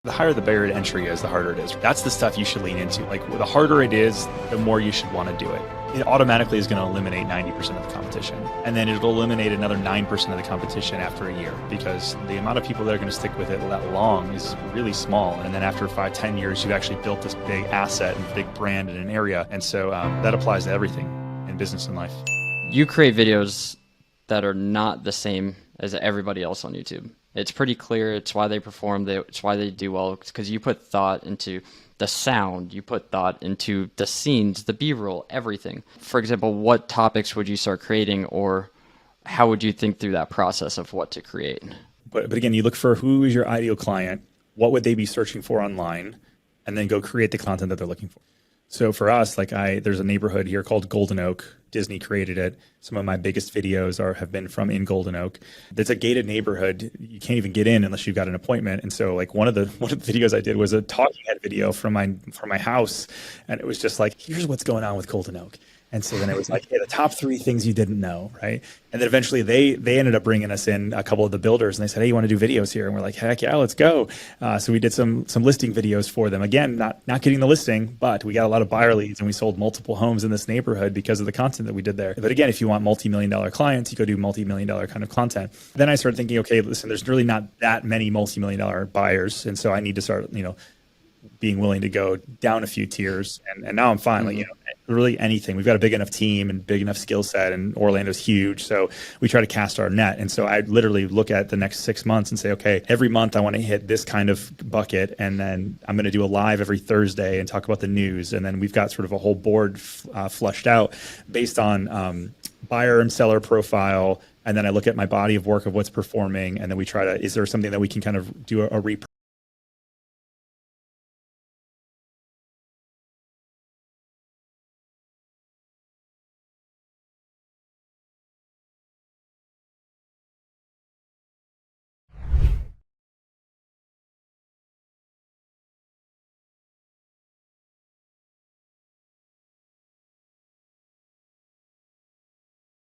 The higher the barrier to entry is, the harder it is. That's the stuff you should lean into. Like, the harder it is, the more you should want to do it. It automatically is going to eliminate 90% of the competition. And then it'll eliminate another 9% of the competition after a year, because the amount of people that are going to stick with it that long is really small. And then after 5, 10 years, you've actually built this big asset and big brand in an area. And so that applies to everything in business and life. You create videos that are not the same as everybody else on YouTube. It's pretty clear. It's why they perform. It's why they do well. It's because you put thought into the sound. You put thought into the scenes, the B-roll, everything. For example, what topics would you start creating, or how would you think through that process of what to create? But again, you look for who is your ideal client, what would they be searching for online, and then go create the content that they're looking for. So for us, there's a neighborhood here called Golden Oak. Disney created it. Some of my biggest videos have been from in Golden Oak. It's a gated neighborhood. You can't even get in unless you've got an appointment. And so one of the videos I did was a talking head video from my house, and it was just like, here's what's going on with Golden Oak. And so then it was like, hey, the top 3 things you didn't know, right? And then eventually they ended up bringing us in a couple of the builders, and they said, hey, you want to do videos here? And we're like, heck yeah, let's go. So we did some listing videos for them. Again, not getting the listing, but we got a lot of buyer leads, and we sold multiple homes in this neighborhood because of the content that we did there. But again, if you want multi-million-dollar clients, you go do multi-million-dollar kind of content. Then I started thinking, okay, listen, there's really not that many multi-million-dollar buyers, and so I need to start, being willing to go down a few tiers. And now I'm fine. Really anything. We've got a big enough team and big enough skill set, and Orlando's huge. So we try to cast our net. And so I literally look at the next 6 months and say, okay, every month I want to hit this kind of bucket. And then I'm going to do a live every Thursday and talk about the news. And then we've got sort of a whole board flushed out based on buyer and seller profile. And then I look at my body of work of what's performing. And then we try to, is there something that we can kind of do a repurpose